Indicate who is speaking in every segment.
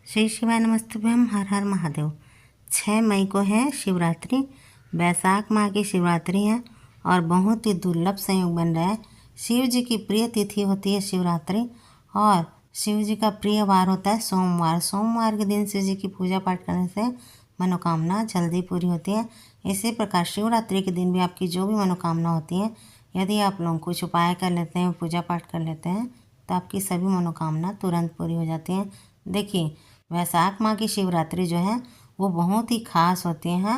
Speaker 1: श्री शिवाय नमस्तुभ्यम। हर हर महादेव। 6 मई को है शिवरात्रि। वैशाख माह की शिवरात्रि है और बहुत ही दुर्लभ संयोग बन रहा है। शिव जी की प्रिय तिथि होती है शिवरात्रि और शिव जी का प्रिय वार होता है सोमवार। सोमवार के दिन शिव जी की पूजा पाठ करने से मनोकामना जल्दी पूरी होती है। इसी प्रकार शिवरात्रि के दिन भी आपकी जो भी मनोकामना होती है, यदि आप लोग कुछ उपाय कर लेते हैं, पूजा पाठ कर लेते हैं, तो आपकी सभी मनोकामना तुरंत पूरी हो जाती है। देखिए, वैशाख माह की शिवरात्रि जो है वो बहुत ही खास होती हैं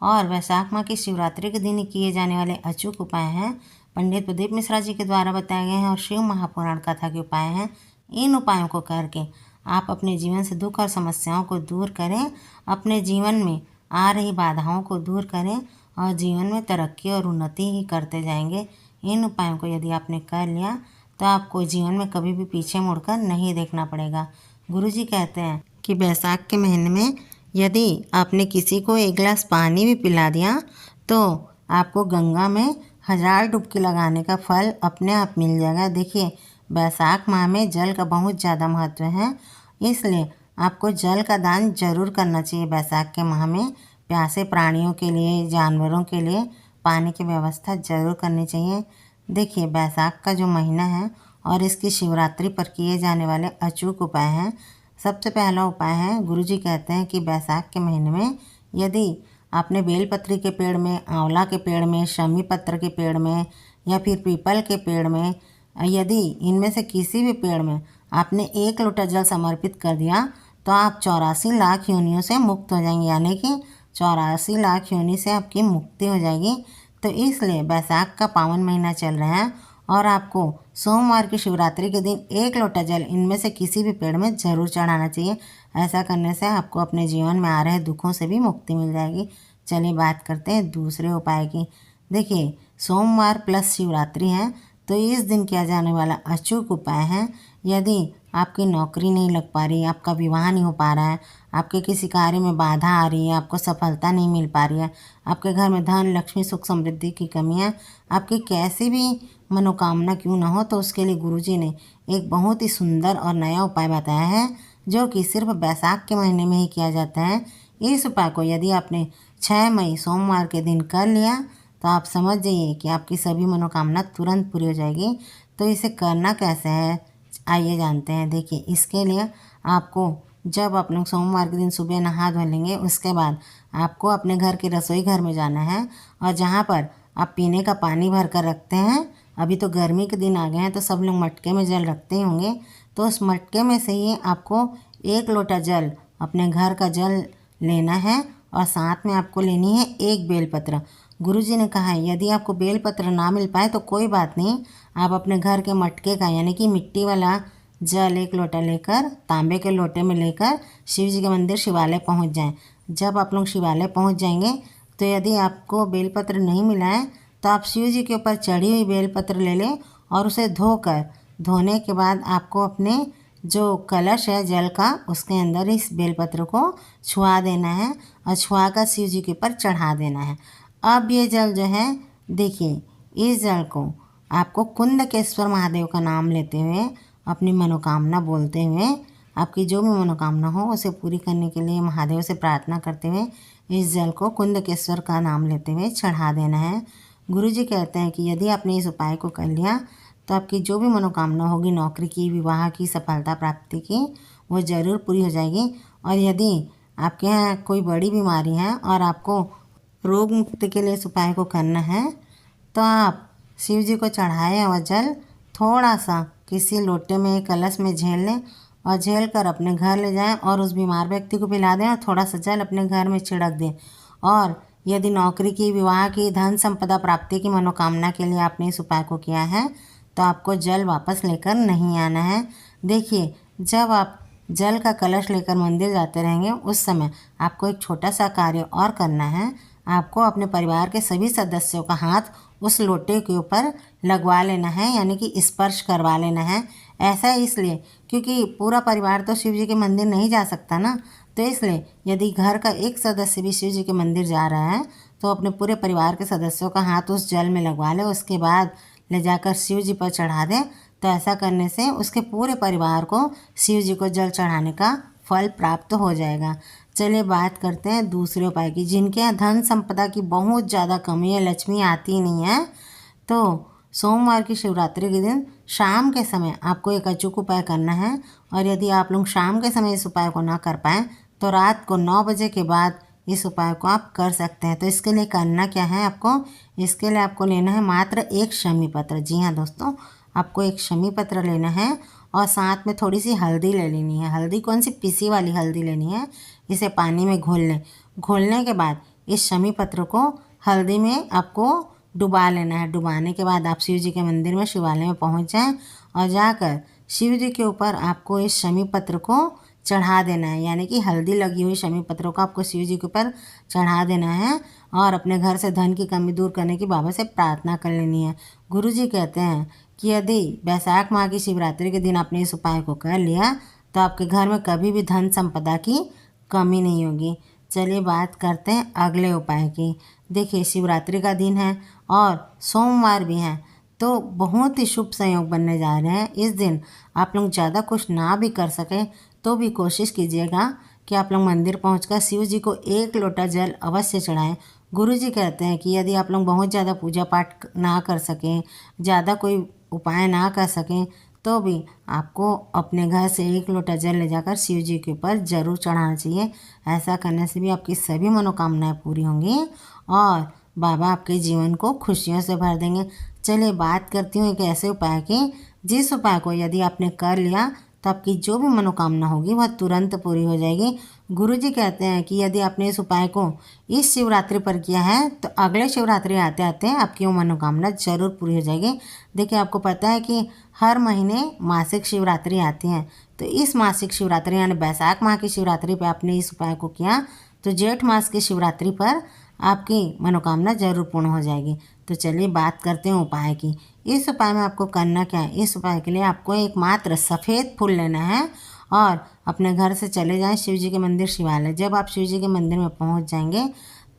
Speaker 1: और वैशाख माह की शिवरात्रि के दिन किए जाने वाले अचूक उपाय हैं पंडित प्रदीप मिश्रा जी के द्वारा बताए गए हैं और शिव महापुराण कथा के उपाय हैं। इन उपायों को करके आप अपने जीवन से दुख और समस्याओं को दूर करें, अपने जीवन में आ रही बाधाओं को दूर करें और जीवन में तरक्की और उन्नति ही करते जाएंगे। इन उपायों को यदि आपने कर लिया तो आपको जीवन में कभी भी पीछे मुड़कर नहीं देखना पड़ेगा। गुरुजी कहते हैं कि बैसाख के महीने में यदि आपने किसी को एक गिलास पानी भी पिला दिया तो आपको गंगा में 1000 डुबकी लगाने का फल अपने आप मिल जाएगा। देखिए, बैसाख माह में जल का बहुत ज़्यादा महत्व है, इसलिए आपको जल का दान जरूर करना चाहिए। बैसाख के माह में प्यासे प्राणियों के लिए, जानवरों के लिए पानी की व्यवस्था जरूर करनी चाहिए। देखिए, बैसाख का जो महीना है और इसकी शिवरात्रि पर किए जाने वाले अचूक उपाय हैं। सबसे पहला उपाय है, गुरुजी कहते हैं कि बैसाख के महीने में यदि आपने बेलपत्री के पेड़ में, आंवला के पेड़ में, शमी पत्र के पेड़ में या फिर पीपल के पेड़ में, यदि इनमें से किसी भी पेड़ में आपने 1 लोटा जल समर्पित कर दिया तो आप 84 लाख योनियों से मुक्त हो जाएंगे, यानी कि 84 लाख योनि से आपकी मुक्ति हो जाएगी। तो इसलिए बैसाख का पावन महीना चल रहा है और आपको सोमवार की शिवरात्रि के दिन 1 लोटा जल इनमें से किसी भी पेड़ में ज़रूर चढ़ाना चाहिए। ऐसा करने से आपको अपने जीवन में आ रहे दुखों से भी मुक्ति मिल जाएगी। चलिए बात करते हैं दूसरे उपाय की। देखिए, सोमवार प्लस शिवरात्रि है तो इस दिन किया जाने वाला अचूक उपाय है, यदि आपकी नौकरी नहीं लग पा रही, आपका विवाह नहीं हो पा रहा है, आपके किसी कार्य में बाधा आ रही है, आपको सफलता नहीं मिल पा रही है, आपके घर में धन, लक्ष्मी, सुख, समृद्धि की कमी है, आपकी कैसी भी मनोकामना क्यों ना हो, तो उसके लिए गुरुजी ने एक बहुत ही सुंदर और नया उपाय बताया है जो कि सिर्फ बैसाख के महीने में ही किया जाता है। इस उपाय को यदि आपने 6 मई सोमवार के दिन कर लिया तो आप समझ जाइए कि आपकी सभी मनोकामना तुरंत पूरी हो जाएगी। तो इसे करना कैसे है, आइए जानते हैं। देखिए, इसके लिए आपको जब आप लोग सोमवार के दिन सुबह नहा धो लेंगे, उसके बाद आपको अपने घर के रसोई घर में जाना है और जहाँ पर आप पीने का पानी भर कर रखते हैं, अभी तो गर्मी के दिन आ गए हैं तो सब लोग मटके में जल रखते ही होंगे, तो उस मटके में से ही आपको 1 लोटा जल, अपने घर का जल लेना है और साथ में आपको लेनी है 1 बेलपत्र। गुरुजी ने कहा है यदि आपको बेलपत्र ना मिल पाए तो कोई बात नहीं, आप अपने घर के मटके का यानी कि मिट्टी वाला जल 1 लोटा लेकर तांबे के लोटे में लेकर शिव जी के मंदिर शिवालय पहुंच जाएं। जब आप लोग शिवालय पहुंच जाएंगे तो यदि आपको बेलपत्र नहीं मिला है तो आप शिव जी के ऊपर चढ़ी हुई बेलपत्र ले लें और उसे धोने के बाद आपको अपने जो कलश है जल का, उसके अंदर इस बेलपत्र को छुआ देना है और छुआ कर शिव जी के ऊपर चढ़ा देना है। अब ये जल जो है, देखिए, इस जल को आपको कुंदकेश्वर महादेव का नाम लेते हुए, अपनी मनोकामना बोलते हुए, आपकी जो भी मनोकामना हो उसे पूरी करने के लिए महादेव से प्रार्थना करते हुए इस जल को कुंदकेश्वर का नाम लेते हुए चढ़ा देना है। गुरुजी कहते हैं कि यदि आपने इस उपाय को कर लिया तो आपकी जो भी मनोकामना होगी, नौकरी की, विवाह की, सफलता प्राप्ति की, वो ज़रूर पूरी हो जाएगी। और यदि आपके यहाँ कोई बड़ी बीमारी है और आपको रोग मुक्ति के लिए इस उपाय को करना है तो आप शिव जी को चढ़ाए और जल थोड़ा सा किसी लोटे में, कलश में झेल लें और झेल कर अपने घर ले जाएं और उस बीमार व्यक्ति को पिला दें और थोड़ा सा जल अपने घर में छिड़क दें। और यदि नौकरी की, विवाह की, धन संपदा प्राप्ति की मनोकामना के लिए आपने इस उपाय को किया है तो आपको जल वापस लेकर नहीं आना है। देखिए, जब आप जल का कलश लेकर मंदिर जाते रहेंगे उस समय आपको एक छोटा सा कार्य और करना है। आपको अपने परिवार के सभी सदस्यों का हाथ उस लोटे के ऊपर लगवा लेना है, यानी कि स्पर्श करवा लेना है। ऐसा इसलिए क्योंकि पूरा परिवार तो शिव जी के मंदिर नहीं जा सकता ना, तो इसलिए यदि घर का एक सदस्य भी शिव जी के मंदिर जा रहा है तो अपने पूरे परिवार के सदस्यों का हाथ उस जल में लगवा ले, उसके बाद ले जाकर शिव जी पर चढ़ा दें। तो ऐसा करने से उसके पूरे परिवार को शिव जी को जल चढ़ाने का फल प्राप्त हो जाएगा। चलिए बात करते हैं दूसरे उपाय की। जिनके यहाँ धन संपदा की बहुत ज़्यादा कमी है, लक्ष्मी आती नहीं है, तो सोमवार की शिवरात्रि के दिन शाम के समय आपको एक अचूक उपाय करना है। और यदि आप लोग शाम के समय इस उपाय को ना कर पाएँ तो रात को 9 बजे के बाद इस उपाय को आप कर सकते हैं। तो इसके लिए करना क्या है आपको, इसके लिए आपको लेना है मात्र एक शमी पत्र। जी हाँ दोस्तों, आपको एक शमी पत्र लेना है और साथ में थोड़ी सी हल्दी ले लेनी है। हल्दी कौन सी, पिसी वाली हल्दी लेनी है। इसे पानी में घोल लें। घोलने के बाद इस शमी पत्र को हल्दी में आपको डुबा लेना है। डुबाने के बाद आप शिव जी के मंदिर में, शिवालय में पहुंच जाएं और जाकर शिव जी के ऊपर आपको इस शमी पत्र को चढ़ा देना है। यानी कि हल्दी लगी हुई शमी पत्रों को आपको शिव जी के ऊपर चढ़ा देना है और अपने घर से धन की कमी दूर करने की बाबा से प्रार्थना कर लेनी है। गुरु जी कहते हैं कि यदि वैशाख माह की शिवरात्रि के दिन आपने इस उपाय को कर लिया तो आपके घर में कभी भी धन संपदा की कमी नहीं होगी। चलिए बात करते हैं अगले उपाय की। देखिए, शिवरात्रि का दिन है और सोमवार भी है, तो बहुत ही शुभ संयोग बनने जा रहे हैं। इस दिन आप लोग ज़्यादा कुछ ना भी कर सके तो भी कोशिश कीजिएगा कि आप लोग मंदिर पहुंचकर शिव जी को 1 लोटा जल अवश्य चढ़ाएं। गुरु जी कहते हैं कि यदि आप लोग बहुत ज़्यादा पूजा पाठ ना कर सकें, ज़्यादा कोई उपाय ना कर सकें, तो भी आपको अपने घर से 1 लोटा जल ले जाकर शिव जी के ऊपर ज़रूर चढ़ाना चाहिए। ऐसा करने से भी आपकी सभी मनोकामनाएं पूरी होंगी और बाबा आपके जीवन को खुशियों से भर देंगे। चलिए बात करती हूँ एक ऐसे उपाय की, जिस उपाय को यदि आपने कर लिया तो आपकी जो भी मनोकामना होगी वह तुरंत पूरी हो जाएगी। गुरुजी कहते हैं कि यदि आपने इस उपाय को इस शिवरात्रि पर किया है तो अगले शिवरात्रि आते आते आपकी वो मनोकामना जरूर पूरी हो जाएगी। देखिए, आपको पता है कि हर महीने मासिक शिवरात्रि आती हैं, तो इस मासिक शिवरात्रि यानी वैशाख माह की शिवरात्रि पर आपने इस उपाय को किया तो जेठ मास की शिवरात्रि पर आपकी मनोकामना जरूर पूर्ण हो जाएगी। तो चलिए बात करते हैं उपाय की। इस उपाय में आपको करना क्या है, इस उपाय के लिए आपको एक मात्र सफ़ेद फूल लेना है और अपने घर से चले जाएं शिव जी के मंदिर, शिवालय। जब आप शिव जी के मंदिर में पहुंच जाएंगे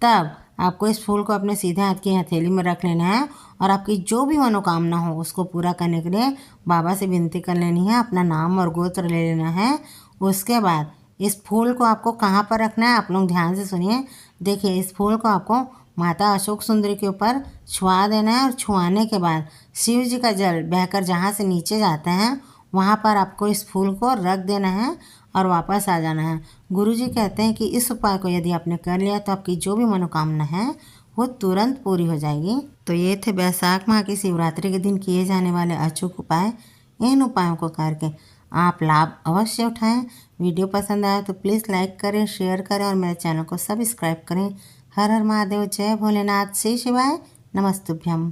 Speaker 1: तब आपको इस फूल को अपने सीधे हाथ की हथेली में रख लेना है और आपकी जो भी मनोकामना हो उसको पूरा करने के लिए बाबा से विनती कर लेनी है। अपना नाम और गोत्र ले लेना है। उसके बाद इस फूल को आपको कहाँ पर रखना है, आप लोग ध्यान से सुनिए। देखिए, इस फूल को आपको माता अशोक सुंदरी के ऊपर छुआ देना है और छुआने के बाद शिव जी का जल बहकर जहाँ से नीचे जाते हैं वहाँ पर आपको इस फूल को रख देना है और वापस आ जाना है। गुरुजी कहते हैं कि इस उपाय को यदि आपने कर लिया तो आपकी जो भी मनोकामना है वो तुरंत पूरी हो जाएगी। तो ये थे वैशाख माह की शिवरात्रि के दिन किए जाने वाले अचूक उपाय। इन उपायों को करके आप लाभ अवश्य उठाएं। वीडियो पसंद आया तो प्लीज़ लाइक करें, शेयर करें और मेरे चैनल को सब्सक्राइब करें। हर हर महादेव, जय भोलेनाथ, श्री शिवाय, नमस्तुभ्यम।